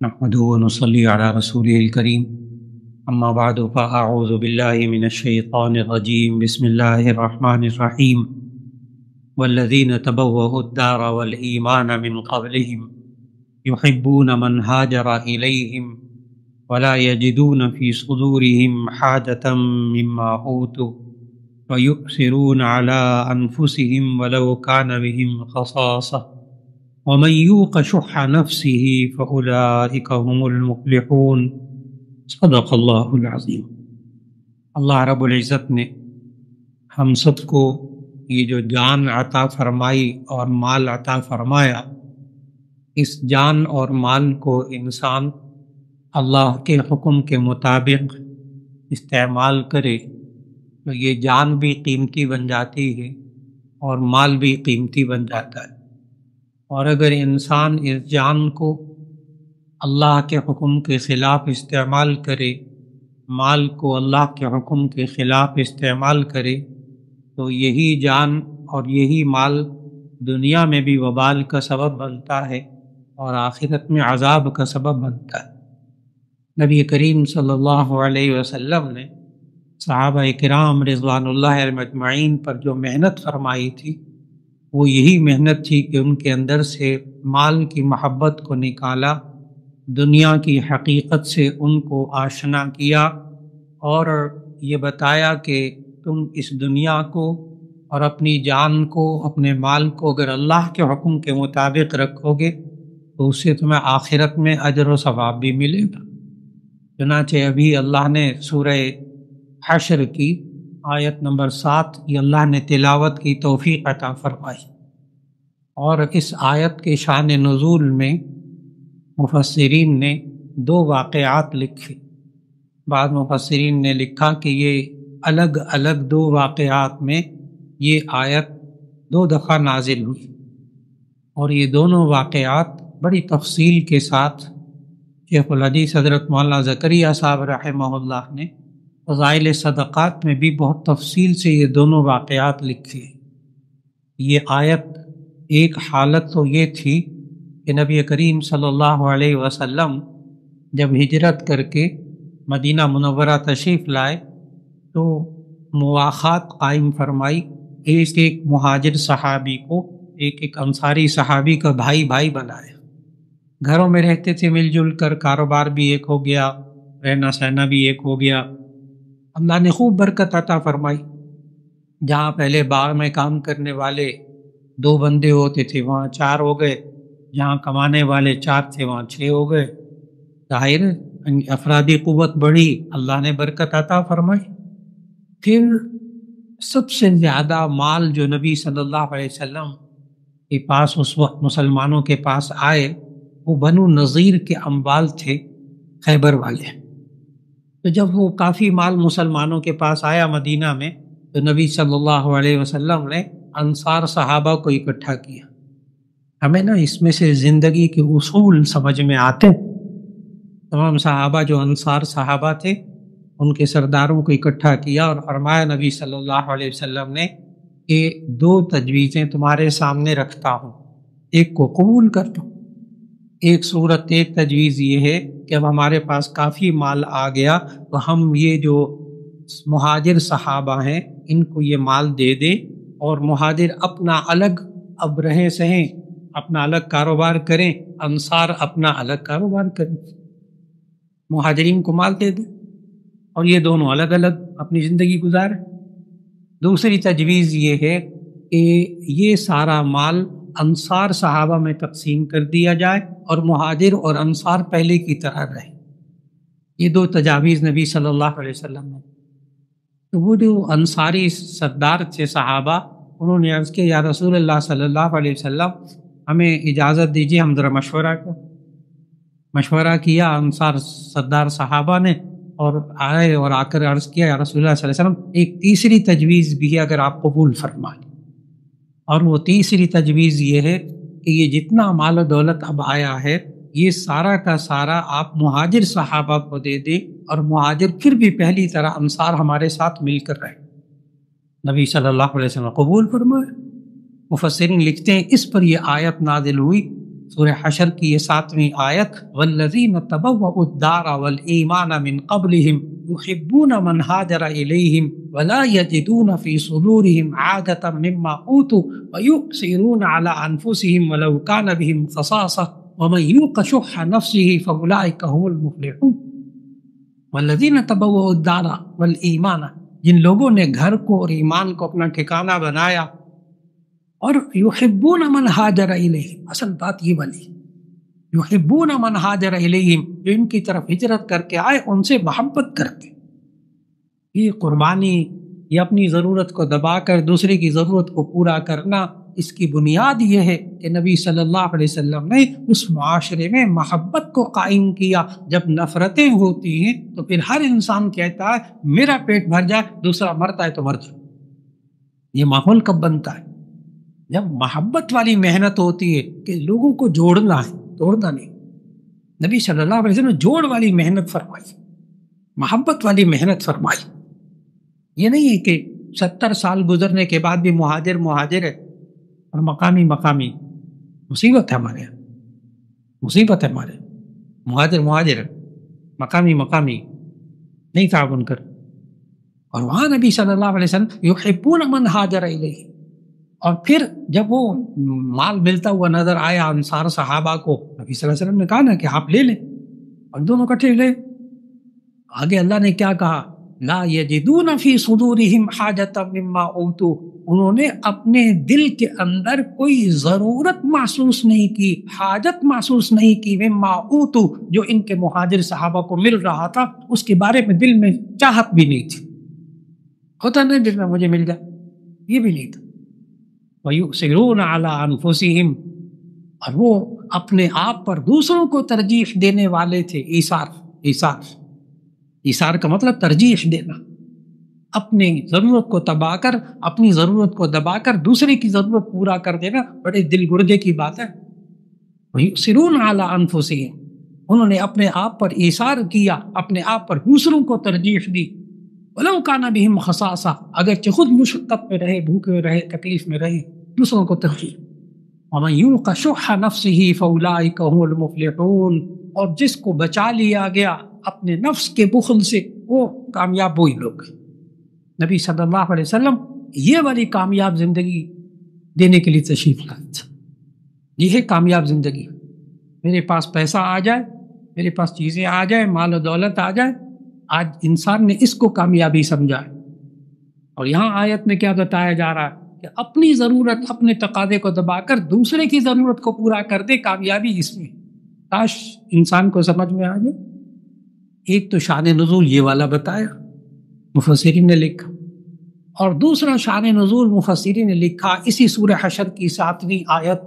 نحمده ونصلي على رسوله الكريم أما بعد فأعوذ بالله من الشيطان الرجيم بسم الله الرحمن الرحيم والذين تبوأوا الدار والإيمان من قبلهم يحبون من هاجر إليهم ولا يجدون في صدورهم حاجة مما أوتوا ويؤثرون على أنفسهم ولو كان بهم خصاصة ومن يوق شح نفسه فأولئك هم المفلحون صدق اللہ العظیم۔ اللہ رب العزت نے ہم سب کو یہ جو جان عطا فرمائی اور مال عطا فرمایا، اس جان اور مال کو انسان اللہ کے حکم کے مطابق استعمال کرے تو یہ جان بھی قیمتی بن جاتی ہے اور مال بھی قیمتی بن جاتا ہے۔ اور اگر انسان اس جان کو اللہ کے حکم کے خلاف استعمال کرے، مال کو اللہ کے حکم کے خلاف استعمال کرے، تو یہی جان اور یہی مال دنیا میں بھی وبال کا سبب بنتا ہے اور آخرت میں عذاب کا سبب بنتا ہے۔ نبی کریم صلی اللہ علیہ وسلم نے صحابہ کرام رضوان اللہ علیہم اجمعین پر جو محنت فرمائی تھی، وہ یہی محنت تھی کہ ان کے اندر سے مال کی محبت کو نکالا، دنیا کی حقیقت سے ان کو آشنا کیا اور یہ بتایا کہ تم اس دنیا کو اور اپنی جان کو، اپنے مال کو اگر اللہ کے حکم کے مطابق رکھو گے تو اس سے تمہیں آخرت میں اجر و ثواب بھی ملے گا۔ چنانچہ ابھی اللہ نے سورہ حشر کی آیت نمبر 7 یہ اللہ نے تلاوت کی توفیق عطا فرمائی، اور اس آیت کے شان نزول میں مفسرین نے 2 واقعات لکھے۔ بعض مفسرین نے لکھا کہ یہ الگ الگ 2 واقعات میں یہ آیت 2 دفعہ نازل ہوئی، اور یہ دونوں واقعات بڑی تفصیل کے ساتھ شیخ الحدیث حضرت مولانا زکریا صاحب رحمہ اللہ نے فضائل صدقات میں بھی بہت تفصیل سے یہ دونوں واقعات لکھے۔ یہ آیت ایک حالت تو یہ تھی کہ نبی کریم صلی اللہ علیہ وسلم جب ہجرت کر کے مدینہ منورہ تشریف لائے تو مواخات قائم فرمائی، ایک مہاجر صحابی کو ایک انصاری صحابی کا بھائی بنایا، گھروں میں رہتے تھے مل جل کر، کاروبار بھی ایک ہو گیا، رہنا سہنا بھی ایک ہو گیا۔ اللہ نے خوب برکت عطا فرمائی، جہاں پہلے باغ میں کام کرنے والے 2 بندے ہوتے تھے وہاں 4 ہو گئے، جہاں کمانے والے 4 تھے وہاں 6 ہو گئے۔ ظاہر افرادی قوت بڑھی، اللہ نے برکت عطا فرمائی۔ پھر سب سے زیادہ مال جو نبی صلی اللہ علیہ وسلم کے پاس اس وقت مسلمانوں کے پاس آئے وہ بنو نذیر کے اموال تھے، خیبر والے۔ تو جب وہ کافی مال مسلمانوں کے پاس آیا مدینہ میں تو نبی صلی اللہ علیہ وسلم نے انصار صحابہ کو اکٹھا کیا۔ ہمیں اس میں سے زندگی کے اصول سمجھ میں آتے ہیں۔ تمام صحابہ جو انصار صحابہ تھے ان کے سرداروں کو اکٹھا کیا اور فرمایا نبی صلی اللہ علیہ وسلم نے کہ 2 تجویزیں تمہارے سامنے رکھتا ہوں، ایک کو قبول کر دو۔ ایک تجویز یہ ہے کہ اب ہمارے پاس کافی مال آ گیا تو ہم یہ جو مہاجر صحابہ ہیں ان کو یہ مال دے دیں، اور مہاجر اپنا الگ اب رہیں سہیں، اپنا الگ کاروبار کریں، انصار اپنا الگ کاروبار کریں، مہاجرین کو مال دے دیں اور یہ دونوں الگ الگ اپنی زندگی گزاریں۔ دوسری تجویز یہ ہے کہ یہ سارا مال انصار صحابہ میں تقسیم کر دیا جائے اور مہاجر اور انصار پہلے کی طرح رہے۔ یہ 2 تجاویز نبی صلی اللہ علیہ وسلم نے۔ تو وہ جو انصاری سردار تھے صحابہ، انہوں نے عرض کیا یا رسول اللہ صلی اللہ علیہ وسلم ہمیں اجازت دیجیے، ہم ذرا مشورہ کیا انصار سردار صحابہ نے، اور آئے اور آ کر عرض کیا یا رسول اللہ صلی اللہ علیہ وسلم ایک تیسری تجویز بھی ہے اگر آپ قبول فرمائیں، اور وہ تیسری تجویز یہ ہے کہ یہ جتنا مال و دولت اب آیا ہے یہ سارا کا سارا آپ مہاجر صحابہ کو دے دیں، اور مہاجر پھر بھی پہلی طرح انصار ہمارے ساتھ مل کر رہے۔ نبی صلی اللہ علیہ وسلم قبول فرمائے۔ مفسرین لکھتے ہیں اس پر یہ آیت نازل ہوئی سورہ حشر کی یہ 7ویں آیت، والذین تبوؤوا الدار والایمان من قبلہم یحبون من ہاجر الیہم ولا یجدون فی صدورہم عادۃ مما اوتوا ویؤثرون علی انفسہم ولو کان بہم خصاصۃ ومن یوق شح نفسہ فاولئک هم المفلحون۔ والذین تبوؤوا الدار والایمان، جن لوگوں نے گھر کو اور ایمان کو اپنا ٹھکانہ بنایا، اور یحبون من ہاجر الیہم، اصل بات یہ والی، یحبون من ہاجر الیہم، جو ان کی طرف ہجرت کر کے آئے ان سے محبت کرتے۔ یہ قربانی، یہ اپنی ضرورت کو دبا کر دوسرے کی ضرورت کو پورا کرنا، اس کی بنیاد یہ ہے کہ نبی صلی اللہ علیہ وسلم نے اس معاشرے میں محبت کو قائم کیا۔ جب نفرتیں ہوتی ہیں تو پھر ہر انسان کہتا ہے میرا پیٹ بھر جائے، دوسرا مرتا ہے تو مر جائے۔ یہ ماحول کب بنتا ہے؟ جب محبت والی محنت ہوتی ہے کہ لوگوں کو جوڑنا ہے، توڑنا نہیں۔ نبی صلی اللہ علیہ وسلم نے جوڑ والی محنت فرمائی، محبت والی محنت فرمائی۔ یہ نہیں ہے کہ 70 سال گزرنے کے بعد بھی مہاجر ہے اور مقامی مصیبت ہے ہمارے یہاں، مصیبت ہے ہمارے مہاجر ہے، مقامی نہیں تعاون کر۔ اور وہاں نبی صلی اللہ علیہ وسلم یحبون من ہاجر الیہ، اور پھر جب وہ مال ملتا ہوا نظر آیا انصار صحابہ کو، نبی صلی اللہ علیہ وسلم نے کہا نا کہ آپ لے لیں، اور دونوں کٹھے لے۔ آگے اللہ نے کیا کہا؟ لا یجدون فی صدورہم حاجۃ مما اوتوا، انہوں نے اپنے دل کے اندر کوئی ضرورت محسوس نہیں کی، حاجت محسوس نہیں کی، مما اوتوا، جو ان کے مہاجر صحابہ کو مل رہا تھا اس کے بارے میں دل میں چاہت بھی نہیں تھی۔ ہوتا نہیں دل میں مجھے مل جائے، یہ بھی نہیں تھا۔ وَيُؤْثِرُونَ عَلَىٰ أَنفُسِهِمْ، اور وہ اپنے آپ پر دوسروں کو ترجیح دینے والے تھے۔ ایثار کا مطلب ترجیح دینا، اپنی ضرورت کو اپنی ضرورت کو دبا کر دوسرے کی ضرورت پورا کر دینا بڑے دل گردے کی بات ہے۔ وَيُؤْثِرُونَ عَلَىٰ أَنفُسِهِمْ، انہوں نے اپنے آپ پر ایثار کیا، اپنے آپ پر دوسروں کو ترجیح دی۔ وَلَوْ كَانَ بِهِمْ خَصَاصَةٌ، اگرچہ خود مشقت میں رہے، بھوکے رہے، تکلیف میں رہے، دوسروں کو ترجیح۔ وَمَنْ يُوقَ شُحَّ نَفْسِهِ فَأُولَٰئِكَ هُمُ الْمُفْلِحُونَ، اور جس کو بچا لیا گیا اپنے نفس کے بخل سے، وہ کامیاب وہی لوگ۔ نبی صلی اللہ علیہ وسلم یہ والی کامیاب زندگی دینے کے لیے تشریف لائے۔ یہ ہے کامیاب زندگی، میرے پاس پیسہ آ جائے، میرے پاس چیزیں آ جائے، مال و دولت آ جائے۔ آج انسان نے اس کو کامیابی سمجھا ہے، اور یہاں آیت میں کیا بتایا جا رہا ہے کہ اپنی ضرورت، اپنے تقاضے کو دبا کر دوسرے کی ضرورت کو پورا کر دے، کامیابی اس میں۔ کاش انسان کو سمجھ میں آ جائے۔ ایک تو شان نزول یہ والا بتایا، مفسرین نے لکھا، اور دوسرا شان نزول مفسرین نے لکھا اسی سورہ حشر کی 7ویں آیت،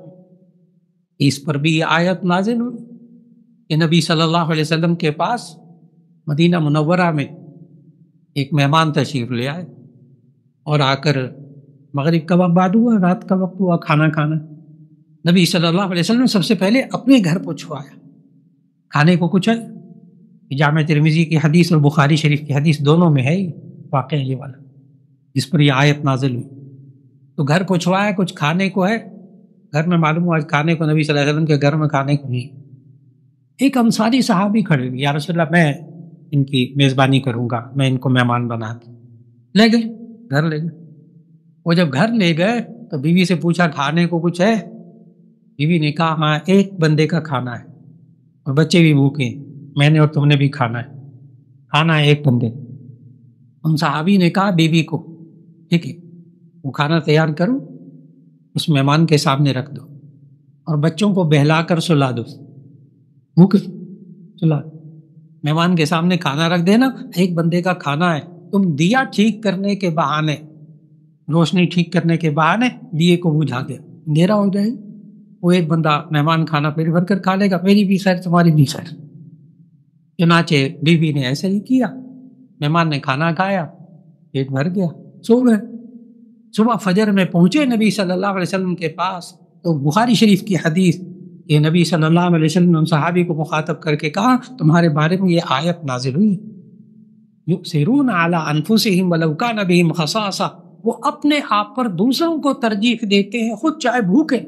اس پر بھی یہ آیت نازل ہوئی کہ نبی صلی اللہ علیہ وسلم کے پاس مدینہ منورہ میں ایک مہمان تشریف لے آئے، اور آ کر مغرب کا وقت بعد ہوا، رات کا وقت ہوا، کھانا کھانا۔ نبی صلی اللہ علیہ وسلم نے سب سے پہلے اپنے گھر پہنچوایا، کھانے کو کچھ ہے۔ جامع ترمذی کی حدیث اور بخاری شریف کی حدیث دونوں میں ہے واقعہ یہ والا جس پر یہ آیت نازل ہوئی۔ تو گھر پہنچوایا، کچھ کھانے کو ہے گھر میں، معلوم ہوا آج کھانے کو نبی صلی اللہ علیہ وسلم کے گھر میں کھانے کو نہیں۔ ایک انصاری صحابی کھڑے ہوئے، یا رسول اللہ میں ان کی میزبانی کروں گا، میں ان کو مہمان بنا دوں۔ لے گئے، گھر لے گئے۔ وہ جب گھر لے گئے تو بیوی سے پوچھا کھانے کو کچھ ہے؟ بیوی نے کہا ہاں ایک بندے کا کھانا ہے، اور بچے بھی بھوکے ہیں، میں نے اور تم نے بھی کھانا ہے، کھانا ہے ایک بندے۔ ان صحابی نے کہا بیوی کو ٹھیک ہے وہ کھانا تیار کرو، اس مہمان کے سامنے رکھ دو، اور بچوں کو بہلا کر سلا دو، بھوکے سلا دو، مہمان کے سامنے کھانا رکھ دینا، ایک بندے کا کھانا ہے، تم دیا ٹھیک کرنے کے بہانے، روشنی ٹھیک کرنے کے بہانے دیے کو بجھا دے، اندھیرا ہو جائے، وہ ایک بندہ مہمان کھانا پیٹ بھر کر کھا لے گا، میری بھی خیر تمہاری بھی خیر۔ چنانچہ بیوی نے ایسے ہی کیا، مہمان نے کھانا کھایا، پیٹ بھر گیا، سو گئے۔ صبح فجر میں پہنچے نبی صلی اللہ علیہ وسلم کے پاس، تو بخاری شریف کی حدیث یہ نبی صلی اللہ علیہ وسلم نے ان صحابی کو مخاطب کر کے کہا تمہارے بارے میں یہ آیت نازل ہوئی، یؤثرون علی انفسہم ولو کان بہم خصاصہ، وہ اپنے آپ پر دوسروں کو ترجیح دیتے ہیں خود چاہے بھوکے۔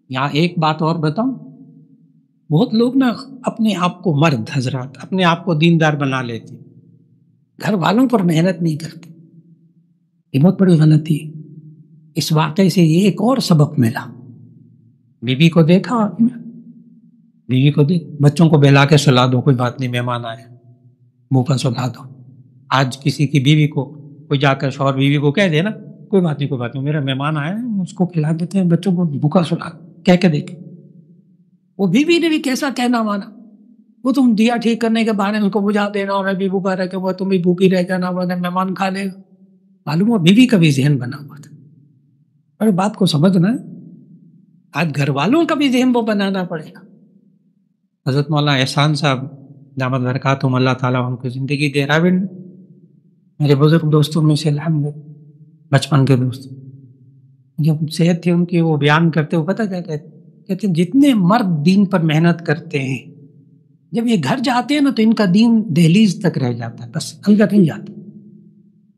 یہاں ایک بات اور بتاؤں، بہت لوگ نا اپنے آپ کو مرد حضرات اپنے آپ کو دیندار بنا لیتے، گھر والوں پر محنت نہیں کرتے. یہ بہت بڑی غلطی ہے. اس واقعے سے یہ ایک اور سبق ملا. بیوی کو دیکھا آپ نے، بیوی کو دیکھ، بچوں کو بہلا کے سلا دو، کوئی بات نہیں، مہمان آئے منہ پر سلا دو. آج کسی کی بیوی کو کوئی جا کر شوہر بیوی کو کہہ دے نا، کوئی بات نہیں کوئی بات نہیں، میرا مہمان آیا ہے اس کو کھلا دیتے ہیں، بچوں کو بھوکا سلا، کہہ کے دیکھے. وہ بیوی نے بھی کیسا کہنا مانا، وہ تم دیا ٹھیک کرنے کے بہانے اس کو بجھا دینا اور میں بھی بھوکا رہ کے تم بھی بھوکی رہ جانا، مہمان کھا لے گا. معلوم ہوا بیوی کا بھی ذہن بنا ہوا تھا. اور بات کو سمجھنا ہے، آج گھر والوں کا بھی ذہن وہ بنانا پڑے گا. حضرت مولانا احسان صاحب دامت برکاتہم اللہ تعالیٰ ان کو زندگی دے رہا، میرے بزرگ دوستوں میں سے الحمد، بچپن کے دوست، جب صحت تھی ان کی، وہ بیان کرتے ہوئے پتہ کیا کہتے ہیں، جتنے مرد دین پر محنت کرتے ہیں جب یہ گھر جاتے ہیں نا تو ان کا دین دہلیز تک رہ جاتا ہے، بس الگ نہیں جاتا.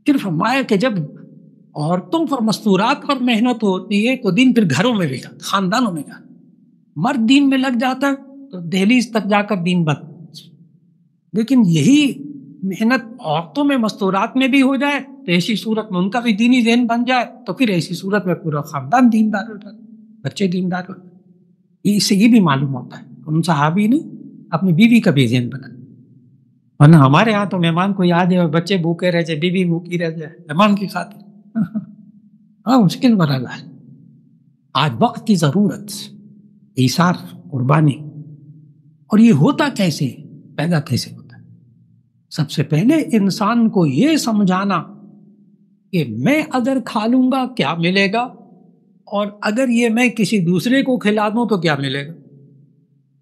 پھر فرمایا کہ جب عورتوں پر مستورات پر محنت ہوتی ہے تو دین پھر گھروں میں بھی جاتا، خاندانوں میں جاتا. مرد دین میں لگ جاتا ہے تو دہلیز تک جا کر دین بند. لیکن یہی محنت عورتوں میں مستورات میں بھی ہو جائے تو ایسی صورت میں ان کا بھی دینی ذہن بن جائے تو پھر ایسی صورت میں پورا خاندان دیندار ہو جائے، بچے دیندار ہو جائے. اس سے یہ بھی معلوم ہوتا ہے ان صحابی نے اپنی بیوی کا بھی ذہن بنا. ورنہ ہمارے ہاں تو مہمان کو یاد ہے اور بچے بھوکے رہ جائے، بیوی بھوکی رہ جائے مہمان کی خاطر. ہاں مشکل مرحلہ ہے. آج وقت کی ضرورت، ایثار، قربانی. اور یہ ہوتا کیسے، پیدا کیسے ہوتا ہے؟ سب سے پہلے انسان کو یہ سمجھانا کہ میں اگر کھا لوں گا کیا ملے گا، اور اگر یہ میں کسی دوسرے کو کھلا دوں تو کیا ملے گا.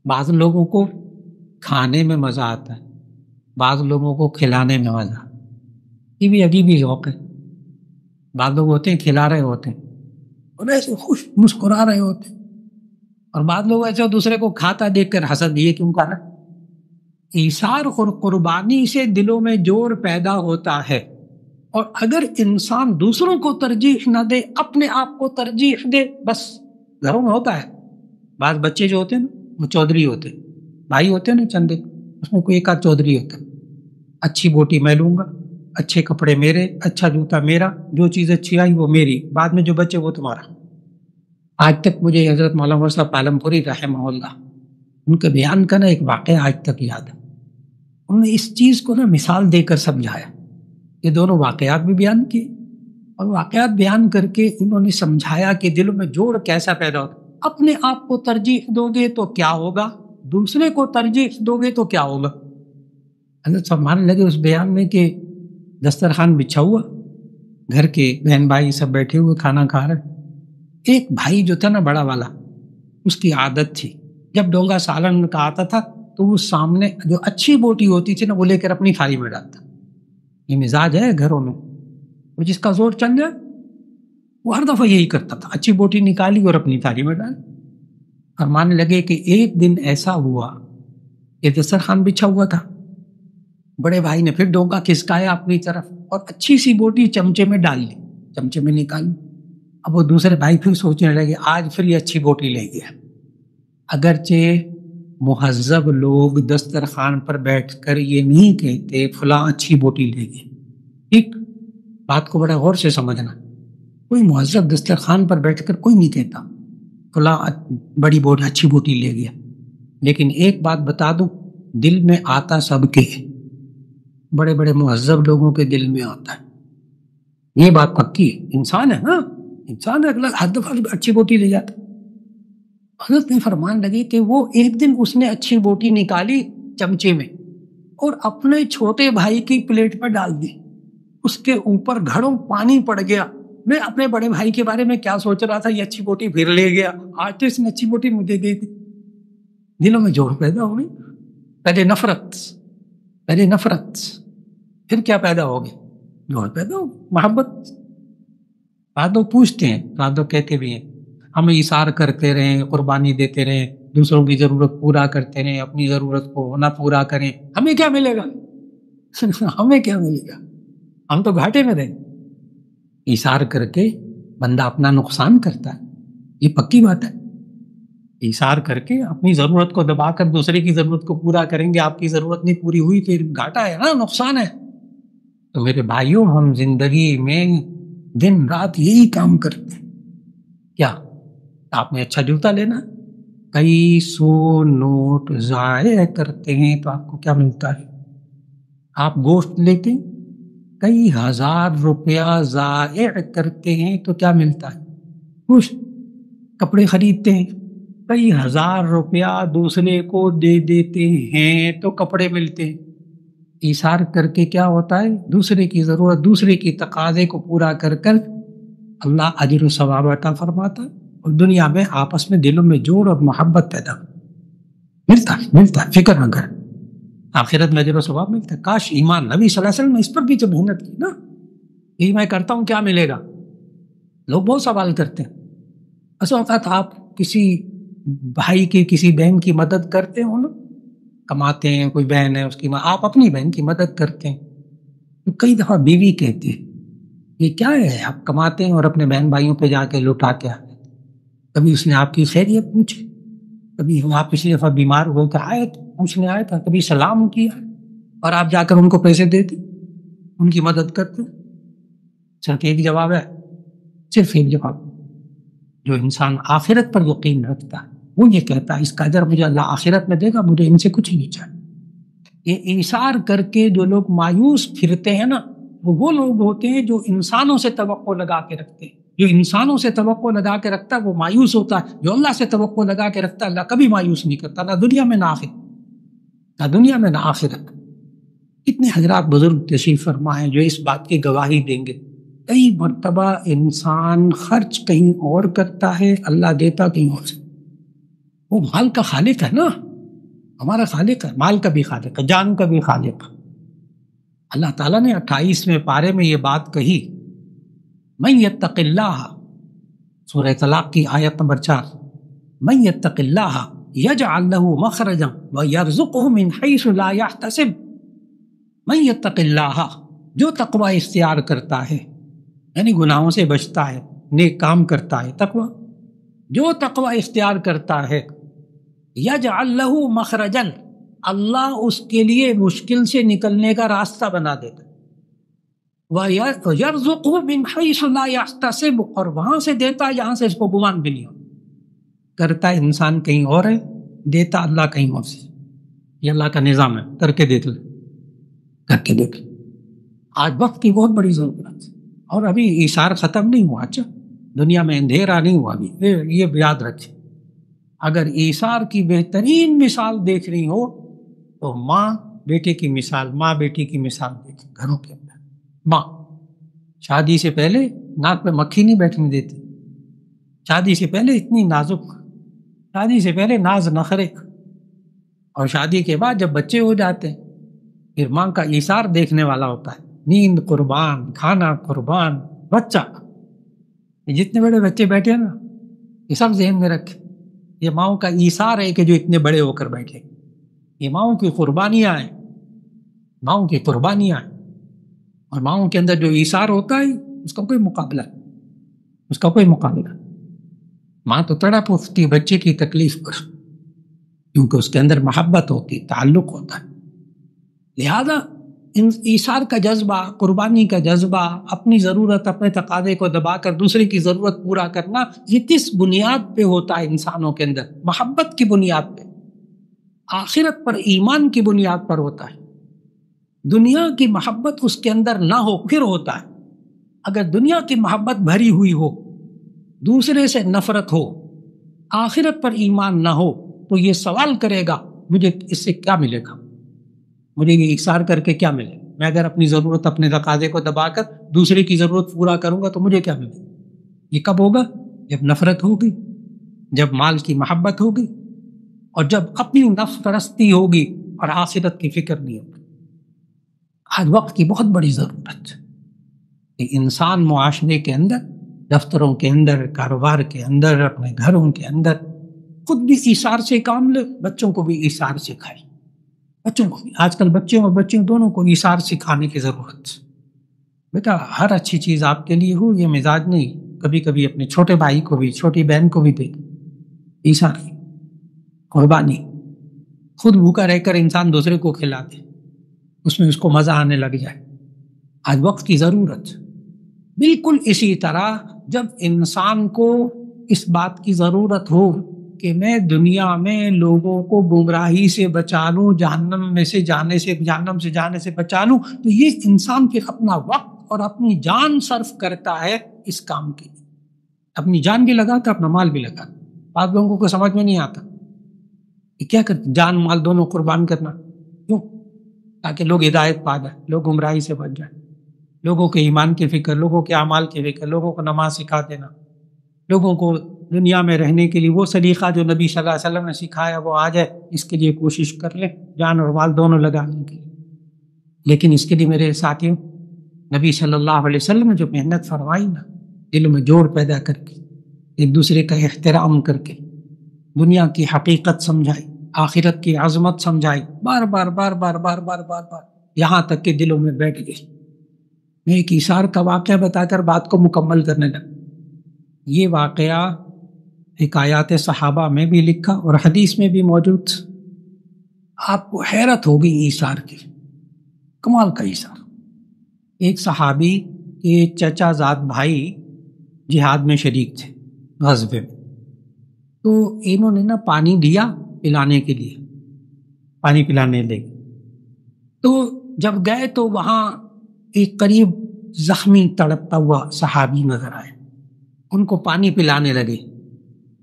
بعض لوگوں کو کھانے میں مزہ آتا ہے، بعض لوگوں کو کھلانے میں مزہ آتا ہے. یہ بھی عجیب ہی ذوق ہے. بعض لوگ ہوتے ہیں کھلا رہے ہوتے ہیں اور ایسے خوش مسکرا رہے ہوتے ہیں، اور بعض لوگ ایسے دوسرے کو کھاتا دیکھ کر حسد، یہ کیوں کھا رہا. ایثار اور قربانی سے دلوں میں جوڑ پیدا ہوتا ہے. اور اگر انسان دوسروں کو ترجیح نہ دے، اپنے آپ کو ترجیح دے، بس گھروں میں ہوتا ہے. بعض بچے جو ہوتے ہیں نا وہ چودھری ہوتے ہیں، بھائی ہوتے ہیں نا چندے، اس میں کوئی ایک آدھ چودھری ہوتا ہے. اچھی بوٹی میں لوں گا، اچھے کپڑے میرے، اچھا جوتا میرا، جو چیز اچھی آئی وہ میری، بعد میں جو بچے وہ تمہارا. آج تک مجھے حضرت مولانا صاحب عالم پوری رحمہ اللہ ان کے بیان کا نا ایک واقعہ آج تک یاد ہے. انہوں نے اس چیز کو نا مثال دے کر سمجھایا. یہ دونوں واقعات بھی بیان کیے اور واقعات بیان کر کے انہوں نے سمجھایا کہ دلوں میں جوڑ کیسا پیدا ہوتا. اپنے آپ کو ترجیح دو گے تو کیا ہوگا، دوسرے کو ترجیح دو گے تو کیا ہوگا. حضرت صاحب ماننے لگے اس بیان میں کہ دسترخوان بچھا ہوا، گھر کے بہن بھائی سب بیٹھے ہوئے کھانا کھا رہے. ایک بھائی جو تھا نا بڑا والا، اس کی عادت تھی جب ڈونگا سالن کا آتا تھا تو وہ سامنے جو اچھی بوٹی ہوتی تھی نا وہ لے کر اپنی تھالی میں ڈالتا. یہ مزاج ہے گھروں میں، وہ جس کا زور چل جائے وہ ہر دفعہ یہی کرتا تھا، اچھی بوٹی نکالی اور اپنی تھالی میں ڈالی. اور ماننے لگے کہ ایک دن ایسا ہوا کہ دسترخوان بچھا ہوا تھا، بڑے بھائی نے پھر ڈونگا کھسکایا اپنی طرف اور اچھی سی بوٹی چمچے میں ڈال لی، چمچے میں نکالی. اب وہ دوسرے بھائی پھر سوچنے لگے آج پھر یہ اچھی بوٹی لے گیا. اگرچہ مہذب لوگ دسترخوان پر بیٹھ کر یہ نہیں کہتے فلاں اچھی بوٹی لے گئے. ٹھیک، بات کو بڑا غور سے سمجھنا. کوئی مہذب دسترخوان پر بیٹھ کر کوئی نہیں کہتا فلاں بڑی بوٹی اچھی بوٹی لے گیا. لیکن ایک بات بتا دوں، دل میں آتا سب کے، بڑے بڑے مہذب لوگوں کے دل میں آتا ہے. یہ بات پکی ہے. انسان ہے، ہاں انسان ہے، ہر دفعہ اچھی بوٹی لے جاتا. حضرت نے فرمان لگی کہ وہ ایک دن اس نے اچھی بوٹی نکالی چمچے میں اور اپنے چھوٹے بھائی کی پلیٹ پر ڈال دی. اس کے اوپر گھڑوں پانی پڑ گیا. میں اپنے بڑے بھائی کے بارے میں کیا سوچ رہا تھا، یہ اچھی بوٹی پھر لے گیا، آج تو اس نے اچھی بوٹی مجھے دے دی. دلوں میں جوڑ پیدا ہو گئی. پہلے نفرت، پھر کیا پیدا ہوگی، جوڑ پیدا ہو، محبت. بعد لوگ پوچھتے ہیں، بعد لوگ کہتے بھی ہیں ہم ایثار کرتے رہیں، قربانی دیتے رہیں، دوسروں کی ضرورت پورا کرتے رہیں، اپنی ضرورت کو نہ پورا کریں، ہمیں کیا ملے گا. ہمیں کیا ملے گا، ہم تو گھاٹے میں رہیں. ایثار کر کے بندہ اپنا نقصان کرتا ہے، یہ پکی بات ہے. ایثار کر کے اپنی ضرورت کو دبا کر دوسرے کی ضرورت کو پورا کریں گے، آپ کی ضرورت نہیں پوری ہوئی پھر گھاٹا ہے نا، نقصان ہے۔ تو میرے بھائیوں، ہم زندگی میں دن رات یہی کام کرتے ہیں۔ کیا آپ نے اچھا جوتا لینا، کئی سو نوٹ ضائع کرتے ہیں تو آپ کو کیا ملتا ہے؟ آپ گوشت لیتے ہیں، کئی ہزار روپیہ ضائع کرتے ہیں تو کیا ملتا ہے؟ گوشت۔ کپڑے خریدتے ہیں، کئی ہزار روپیہ دوسرے کو دے دیتے ہیں تو کپڑے ملتے ہیں۔ ایثار کر کے کیا ہوتا ہے؟ دوسرے کی ضرورت، دوسرے کی تقاضے کو پورا کر کر اللہ اجر و ثواب عطا فرماتا ہے، اور دنیا میں آپس میں دلوں میں جوڑ اور محبت پیدا ملتا ہے، فکر نہ کریں، آخرت میں اجر و ثواب ملتا ہے۔ کاش ایمان، نبی صلی اللہ علیہ وسلم نے اس پر بھی جو محنت کی نا، یہ میں کرتا ہوں کیا ملے گا؟ لوگ بہت سوال کرتے ہیں۔ اس وقت آپ کسی بھائی کی، کسی بہن کی مدد کرتے ہو نا، کماتے ہیں، کوئی بہن ہے اس کی آپ اپنی بہن کی مدد کرتے ہیں، تو کئی دفعہ بیوی کہتی ہے یہ کیا ہے، آپ کماتے ہیں اور اپنے بہن بھائیوں پہ جا کے لوٹا کے آتے ہیں۔ کبھی اس نے آپ کی خیریت پوچھی، کبھی آپ پچھلی دفعہ بیمار ہو کے آئے تو پوچھنے آیا تھا، کبھی سلام کیا، اور آپ جا کر ان کو پیسے دیتے، ان کی مدد کرتے۔ صرف ایک جواب ہے، صرف ایک جواب، جو انسان آخرت پر یقین رکھتا ہے وہ یہ کہتا ہے اس کا اجر مجھے اللہ آخرت میں دے گا، مجھے ان سے کچھ نہیں چاہیے۔ یہ ایثار کر کے جو لوگ مایوس پھرتے ہیں نا، وہ لوگ ہوتے ہیں جو انسانوں سے توقع لگا کے رکھتے ہیں۔ جو انسانوں سے توقع لگا کے رکھتا ہے وہ مایوس ہوتا ہے، جو اللہ سے توقع لگا کے رکھتا ہے اللہ کبھی مایوس نہیں کرتا، نہ دنیا میں نہ آخرت، نہ دنیا میں نہ آخرت۔ کتنے حضرات بزرگ تشریف فرما ہیں جو اس بات کی گواہی دیں گے، کئی مرتبہ انسان خرچ کہیں اور کرتا ہے، اللہ دیتا کہیں اور سے۔ وہ مال کا خالق ہے نا، ہمارا خالق ہے، مال کا بھی خالق ہے، جان کا بھی خالق ہے۔ اللہ تعالیٰ نے 28ویں پارے میں یہ بات کہی، من یتق اللہ، سورہ طلاق کی آیت نمبر 4، من یتق اللہ یجعل له مخرجا ویرزقه من حیث لا یحتسب۔ من یتق اللہ، جو تقوی اختیار کرتا ہے، یعنی گناہوں سے بچتا ہے، نیک کام کرتا ہے، تقوی، جو تقوی اختیار کرتا ہے، یجعل له مخرجا، اللہ اس کے لیے مشکل سے نکلنے کا راستہ بنا دیتا ہے، وَيَرْزُقْهُ مِنْ حَيْثُ لَا يَحْتَسِبُ، اور وہاں سے دیتا ہے جہاں سے اس کو گمان بھی نہیں ہو۔ کرتا ہے انسان کہیں اور ہے، دیتا اللہ کہیں اور سے۔ یہ اللہ کا نظام ہے، کر کے دیکھ لے۔ آج وقت کی بہت بڑی ضرورت ہے، اور ابھی ایثار ختم نہیں ہوا، اچھا دنیا میں اندھیرا نہیں ہوا ابھی، یہ یاد رکھیں۔ اگر ایثار کی بہترین مثال دیکھنی ہو تو ماں بیٹے کی مثال، ماں بیٹی کی مثال دیکھیں گھروں کے اندر۔ ماں شادی سے پہلے ناک پہ مکھی نہیں بیٹھنے دیتی، شادی سے پہلے اتنی نازک، شادی سے پہلے ناز نخرے، اور شادی کے بعد جب بچے ہو جاتے ہیں پھر ماں کا ایثار دیکھنے والا ہوتا ہے، نیند قربان، کھانا قربان، بچہ۔ یہ جتنے بڑے بچے بیٹھے ہیں نا، یہ سب ذہن میں رکھیں، یہ ماؤں کا ایثار ہے کہ جو اتنے بڑے ہو کر بیٹھے، یہ ماؤں کی قربانیاں ہیں، ماؤں کی قربانیاں ہیں۔ اور ماؤں کے اندر جو ایثار ہوتا ہے اس کا کوئی مقابلہ، اس کا کوئی مقابلہ۔ ماں تو تڑپ اٹھتی بچے کی تکلیف پر، کیونکہ اس کے اندر محبت ہوتی، تعلق ہوتا ہے۔ لہذا ایثار کا جذبہ، قربانی کا جذبہ، اپنی ضرورت، اپنے تقاضے کو دبا کر دوسرے کی ضرورت پورا کرنا، یہ کس بنیاد پہ ہوتا ہے انسانوں کے اندر؟ محبت کی بنیاد پہ، آخرت پر، ایمان کی بنیاد پر ہوتا ہے۔ دنیا کی محبت اس کے اندر نہ ہو پھر ہوتا ہے۔ اگر دنیا کی محبت بھری ہوئی ہو، دوسرے سے نفرت ہو، آخرت پر ایمان نہ ہو، تو یہ سوال کرے گا مجھے اس سے کیا ملے گا، مجھے یہ اکثار کر کے کیا ملے گا؟ میں اگر اپنی ضرورت، اپنے تقاضے کو دبا کر دوسرے کی ضرورت پورا کروں گا تو مجھے کیا ملے گا؟ یہ کب ہوگا؟ جب نفرت ہوگی، جب مال کی محبت ہوگی، اور جب اپنی نفس پرستی ہوگی اور آخرت کی فکر نہیں ہوگی۔ آج وقت کی بہت بڑی ضرورت کہ انسان معاشرے کے اندر، دفتروں کے اندر، کاروبار کے اندر، اپنے گھروں کے اندر خود بھی ایثار سے کام لے، بچوں کو بھی ایثار سکھائے۔ بچوں کو بھی، آج کل بچوں اور بچوں دونوں کو ایثار سکھانے کی ضرورت ہے۔ بیٹا ہر اچھی چیز آپ کے لیے ہو، یہ مزاج نہیں، کبھی کبھی اپنے چھوٹے بھائی کو بھی، چھوٹی بہن کو بھی دے ایثار۔ قربانی، خود بھوکا رہ کر انسان دوسرے کو کھلا دے، اس میں اس کو مزہ آنے لگ جائے۔ آج وقت کی ضرورت، بالکل اسی طرح جب انسان کو اس بات کی ضرورت ہو کہ میں دنیا میں لوگوں کو گمراہی سے بچا لوں، جہنم سے جانے سے بچا لوں، تو یہ انسان پھر اپنا وقت اور اپنی جان صرف کرتا ہے اس کام کے لیے، اپنی جان بھی لگاتا، اپنا مال بھی لگاتا۔ بعض لوگوں کو سمجھ میں نہیں آتا کہ کیا کرتے، جان مال دونوں قربان کرنا کیوں؟ تاکہ لوگ ہدایت پا جائیں، لوگ گمراہی سے بچ جائیں، لوگوں کے ایمان کی فکر، لوگوں کے اعمال کی فکر، لوگوں کو نماز سکھا دینا، لوگوں کو دنیا میں رہنے کے لیے وہ سلیقہ جو نبی صلی اللہ علیہ وسلم نے سکھایا وہ آ جائے، اس کے لیے کوشش کر لیں، جان اور مال دونوں لگانے کے لیے۔ لیکن اس کے لیے میرے ساتھیوں، نبی صلی اللہ علیہ وسلم نے جو محنت فرمائی نا، دلوں میں جوڑ پیدا کر کے، ایک دوسرے کا احترام کر کے، دنیا کی حقیقت سمجھائی، آخرت کی عظمت سمجھائی، بار بار بار بار بار بار بار بار، یہاں تک کہ دلوں میں بیٹھ گئی۔ میں ایک ایثار کا واقعہ بتا کر بات کو مکمل کرنے لگا۔ یہ واقعہ حکایات صحابہ میں بھی لکھا اور حدیث میں بھی موجود۔ آپ کو حیرت ہوگی ایثار کی، کمال کا ایثار۔ ایک صحابی کے چچا زاد بھائی جہاد میں شریک تھے، غزوے میں، تو انہوں نے پانی دیا پلانے کے لیے، پانی پلانے لے گئے۔ تو جب گئے تو وہاں ایک قریب زخمی تڑپتا ہوا صحابی نظر آئے، ان کو پانی پلانے لگے۔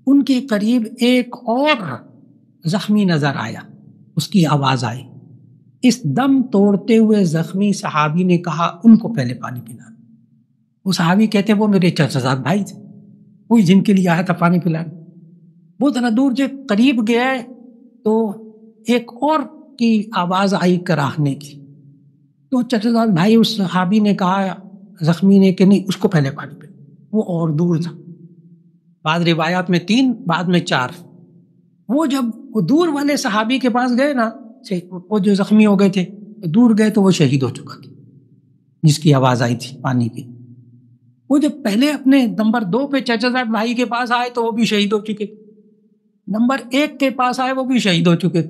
ان کے قریب ایک اور زخمی نظر آیا، اس کی آواز آئی۔ اس دم توڑتے ہوئے زخمی صحابی نے کہا ان کو پہلے پانی پلانا۔ وہ صحابی کہتے وہ میرے چچا زاد بھائی تھے، وہی جن کے لیے آیا تھا پانی پلانے۔ وہ ذرا دور جب قریب گیا تو ایک اور کی آواز آئی کراہنے کی، تو چچا زاد بھائی اس صحابی نے کہا زخمی نے کہ نہیں، اس کو پہلے پانی پلا۔ وہ اور دور تھا، بعض روایات میں 3، بعد میں 4۔ وہ جب وہ دور والے صحابی کے پاس گئے نا، وہ جو زخمی ہو گئے تھے، دور گئے تو وہ شہید ہو چکا تھا جس کی آواز آئی تھی پانی کی۔ وہ جب پہلے اپنے نمبر 2 پہ چچا زاد بھائی کے پاس آئے تو وہ بھی شہید ہو چکے، نمبر 1 کے پاس آئے وہ بھی شہید ہو چکے۔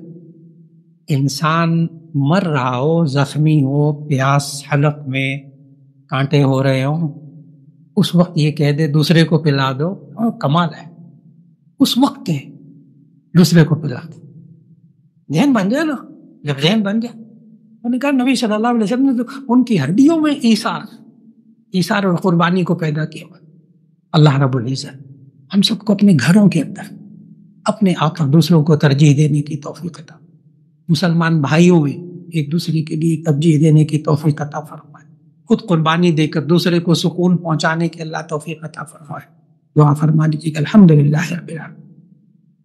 انسان مر رہا ہو، زخمی ہو، پیاس حلق میں کانٹے ہو رہے ہوں، اس وقت یہ کہہ دے دوسرے کو پلا دو، کمال ہے۔ اس وقت کہ دوسرے کو پلا دو، ذہن بن جائے نا، جب ذہن بن جائے۔ انہوں نے کہا نبی صلی اللہ علیہ وسلم نے تو ان کی ہڈیوں میں ایثار اور قربانی کو پیدا کیا۔ اللہ رب العزت ہم سب کو اپنے گھروں کے اندر اپنے آقا دوسروں کو ترجیح دینے کی توفیق عطا، مسلمان بھائیوں میں ایک دوسرے کے لیے ترجیح دینے کی توفیق عطا فرمائے، خود قربانی دے کر دوسرے کو سکون پہنچانے کے اللہ توفیق عطا فرمائے۔ دعا فرما لیجیے کہ الحمدللہ رب العالمین۔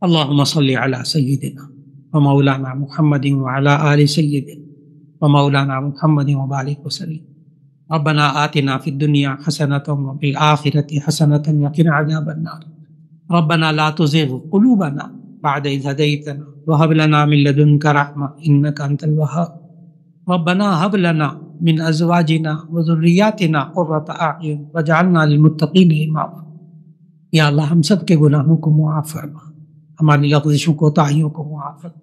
اللہم صلی علی سیدنا ومولانا محمد وعلی آل سیدنا ومولانا محمد وبارک وسلم۔ ربنا آتنا فی الدنیا حسنۃ وفی الآخرۃ حسنۃ وقنا عذاب النار۔ ربنا لا تزغ قلوبنا بعد إذ هديتنا وهب لنا من لدنك رحمة إنك أنت الوهاب۔ ربنا هب لنا من أزواجنا وذرياتنا قرة أعين واجعلنا للمتقين إماما۔ یا اللہ ہم سب کے گناہوں کو معاف فرما، ہماری لغزشوں کو، کوتاہیوں کو معاف فرما۔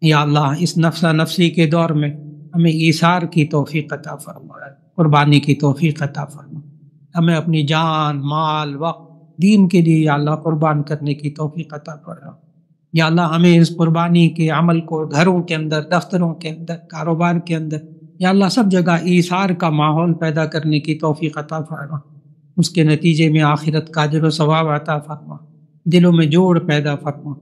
یا اللہ اس نفسا نفسی کے دور میں ہمیں ایثار کی توفیق عطا فرما، قربانی کی توفیق عطا فرما، ہمیں اپنی جان، مال، وقت دین کے لیے یا اللہ قربان کرنے کی توفیق عطا فرما۔ یا اللہ ہمیں اس قربانی کے عمل کو گھروں کے اندر، دفتروں کے اندر، کاروبار کے اندر، یا اللہ سب جگہ ایثار کا ماحول پیدا کرنے کی توفیق عطا فرما، اس کے نتیجے میں آخرت کا اجر و ثواب عطا فرما، دلوں میں جوڑ پیدا فرما۔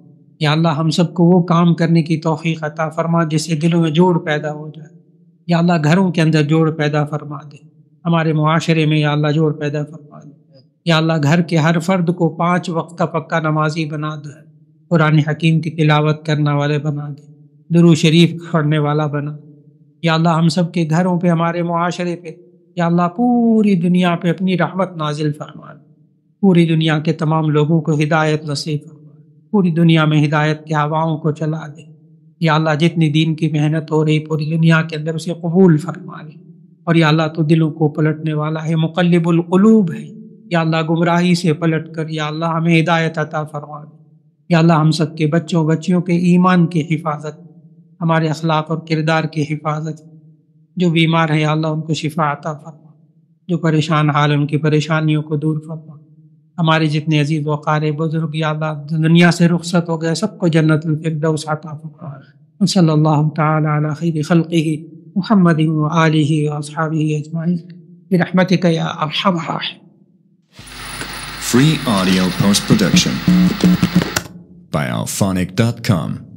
یا اللہ ہم سب کو وہ کام کرنے کی توفیق عطا فرما جس سے دلوں میں جوڑ پیدا ہو جائے۔ یا اللہ گھروں کے اندر جوڑ پیدا فرما دے، ہمارے معاشرے میں یا اللہ جوڑ پیدا فرما دے۔ یا اللہ گھر کے ہر فرد کو 5 وقت کا پکا نمازی بنا دے، قرآن حکیم کی تلاوت کرنے والے بنا دے، درود شریف پڑھنے والا بنا۔ یا اللہ ہم سب کے گھروں پہ، ہمارے معاشرے پہ، یا اللہ پوری دنیا پہ اپنی رحمت نازل فرما دے، پوری دنیا کے تمام لوگوں کو ہدایت نصیب فرما، پوری دنیا میں ہدایت کی ہواؤں کو چلا دے۔ یا اللہ جتنی دین کی محنت ہو رہی پوری دنیا کے اندر اسے قبول فرما لے۔ اور یا اللہ تو دلوں کو پلٹنے والا ہے، مقلب القلوب ہے۔ یا اللہ گمراہی سے پلٹ کر یا اللہ ہمیں ہدایت عطا فرما دے۔ یا اللہ ہم سب کے بچوں بچیوں کے ایمان کی حفاظت، ہمارے اخلاق اور کردار کی حفاظت، جو بیمار ہیں یا اللہ ان کو شفا عطا فرما، جو پریشان حال ان کی پریشانیوں کو دور فرما، ہمارے جتنے عزیز وقار بزرگ یا اللہ دنیا سے رخصت ہو گئے سب کو جنت الفردوس عطا فرما۔ صلی اللہ تعالی علی خیر خلقہ محمد وآلہ واصحابہ اجمعین برحمتک یا ارحم الراحمین۔ Free audio post production by alphonic.com